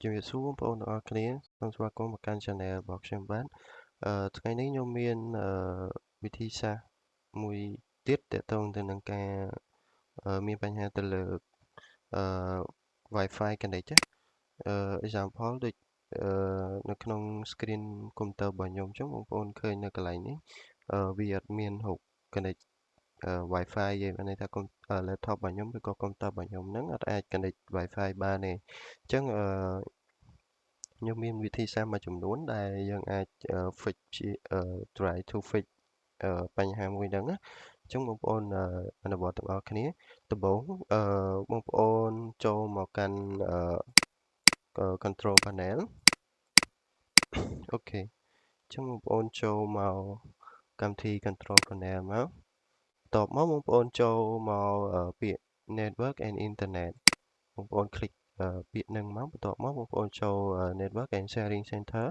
ជំរាបសួរបងប្អូនទាំងអស់គ្នាសូមស្វាគមន៍មកកាន់ Channel របស់ខ្ញុំបាទថ្ងៃនេះខ្ញុំមានវិធីសាស្ត្រមួយទៀតទាក់ទងទៅនឹងការមានបញ្ហាទៅលើអឺ Wi-Fi Connect ណាexample ដូចនៅក្នុង screen កុំព្យូទ័ររបស់ខ្ញុំអញ្ចឹងបងប្អូនឃើញនៅកន្លែងនេះវាអត់មានរូប connect Wi-Fi ទេមានន័យថាlaptop របស់ខ្ញុំឬក៏កុំព្យូទ័ររបស់ខ្ញុំហ្នឹងអត់អាច connect Wi-Fi បានទេអញ្ចឹងខ្ញុំមានវិធីសាស្ត្រមួយចំនួនដែលយើងអាច fix try to fix បញ្ហាមួយហ្នឹងណាអញ្ចឹងបងប្អូនអនុវត្តទាំងអស់គ្នាដំបូងបងប្អូនចូលមកកាន់control panel អូខេអញ្ចឹងបងប្អូនចូលមកកម្មវិធី control panel មកបន្ទាប់មកបងប្អូនចូលមកពាក្យ network and internet បងប្អូនคลิกពាក្យហ្នឹងមកបន្ទាប់មកបងប្អូនចូល network and sharing center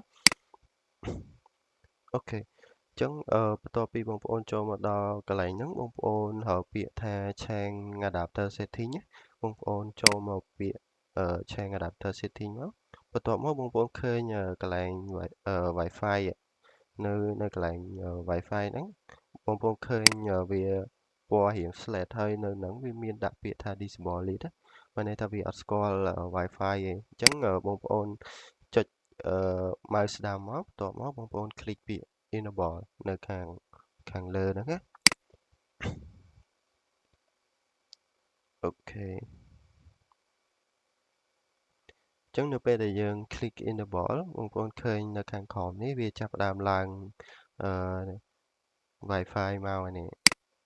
អូខេអញ្ចឹងបន្ទាប់ពីបងប្អូនចូលមកដល់កន្លែងហ្នឹងបងប្អូនហៅពាក្យថា change adapter setting ណាបងប្អូនចូលមកពាក្យchange adapter setting មកបន្ទាប់មកបងប្អូនឃើញកន្លែង Wi-Fi នៅកន្លែង Wi-Fi ហ្នឹងបងប្អូនឃើញវាពណ៌រាង slate ហើយនៅហ្នឹងវាមានដាក់ពាក្យថា disable list ណាមានន័យថាវាអត់ស្គាល់ Wi-Fi ទេអញ្ចឹងបងប្អូនចុចmouse ស្ដាំមកបន្ទាប់មកបងប្អូនคลิกពាក្យ enable នៅខាងលើហ្នឹងណាអូខេអញ្ចឹងនៅពេលដែលយើង click enable បងប្អូនឃើញនៅខាងក្រោមនេះវាចាប់ផ្ដើមឡើងអឺ Wi-Fi មកហើយនេះ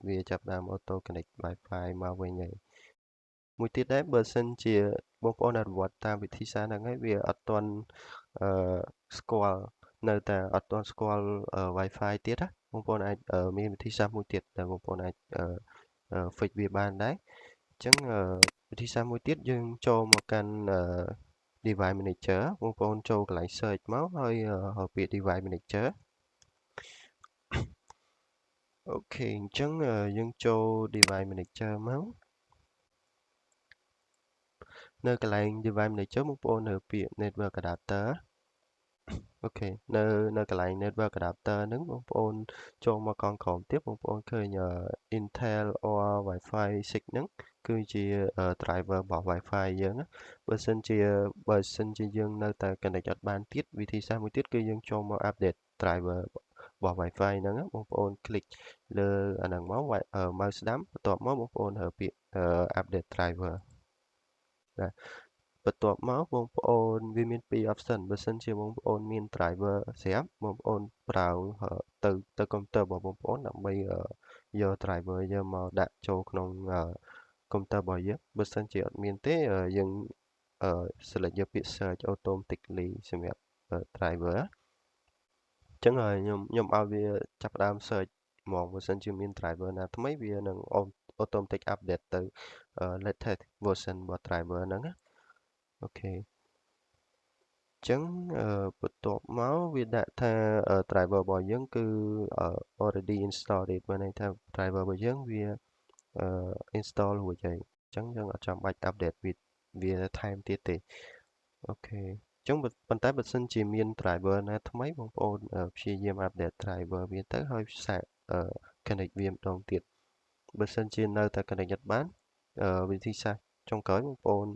វាចាប់ផ្ដើម auto connect Wi-Fi មកវិញហើយមួយទៀតដែរបើសិនជាបងប្អូនអនុវត្តតាមវិធីសាស្ត្រហ្នឹងហើយវាអត់ទាន់ស្គាល់នៅតែអត់ទាន់ស្គាល់ Wi-Fi ទៀតណាបងប្អូនអាចមានវិធីសាស្ត្រមួយទៀតដែលបងប្អូនអាចfix វាបានដែរអញ្ចឹងវិធីសាស្ត្រមួយទៀតយើងចូលមកកាន់ device manager បងប្អូនចូលកន្លែង search មកហើយពាក្យ device manager អូខេអញ្ចឹងយើងចូល device manager មកនៅកន្លែង device manager បងប្អូននៅពាក្យ network adapter អូខេនៅកន្លែង network adapter ហ្នឹងបងប្អូនចូលមកកងក្រោមទៀតបងប្អូនឃើញ Intel or Wi-Fi 6ហ្នឹងគឺជា driver របស់ Wi-Fi យើងណាបើសិនជាយើងនៅតែ connect អត់បានទៀតវិធីសាស្ត្រមួយទៀតគឺយើងចូលមក update driver របស់ Wi-Fi ហ្នឹងណាបងប្អូន click លើអាហ្នឹងមក mouse ស្ដាំបន្ទាប់មកបងប្អូនរើពាក្យ update driver ណាបន្ទាប់មកបងប្អូនវាមាន2 option បើសិនជាបងប្អូនមាន driver ស្រាប់បងប្អូនប្រើទៅកុំព្យូទ័ររបស់បងប្អូនដើម្បីយក driver យកមកដាក់ចូលក្នុងកុំព្យូទ័ររបស់យើងបើសិនជាអត់មានទេយើងselect យកពាក្យ search automatically សម្រាប់ driver អញ្ចឹងខ្ញុំឲ្យវាចាប់ផ្ដើម search ហ្មងបើសិនជាមាន driver ណាថ្មីវានឹង automatic update ទៅ latest version របស់ driver ហ្នឹងណាអូខេចឹងបន្ទាប់មកវាដាក់ថា driver របស់យើងគឺ already installed ទេមានន័យថា driver របស់យើងវាinstall រួចហើយអញ្ចឹងយើងអត់ចាំបាច់ update វាថែមទៀតទេអូខេអញ្ចឹងប៉ុន្តែបើសិនជាមាន driver ណាថ្មីបងប្អូនព្យាយាម update driver វាទៅហើយសាកconnect វាម្ដងទៀតបើសិនជានៅតែ connect អត់បានវិធីសាស្ត្រចុងក្រោយបងប្អូន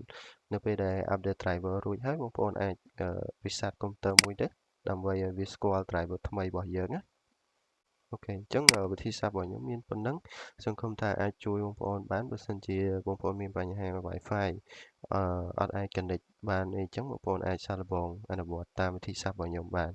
នៅពេលដែល update driver រួចហើយបងប្អូនអាចreset កុំព្យូទ័រមួយទៅដើម្បីឲ្យវាស្គាល់ driver ថ្មីរបស់យើងណាអូខេអញ្ចឹងវិធីសាស្ត្ររបស់ខ្ញុំមានប៉ុណ្ណឹងសង្ឃឹមថាអាចជួយបងប្អូនបានបើសិនជាបងប្អូនមានបញ្ហា Wi-Fi អត់អាច connect បានអីចឹងបងប្អូនអាចសាកល្បងអនុវត្តតាមវិធីសាស្ត្ររបស់ខ្ញុំបាន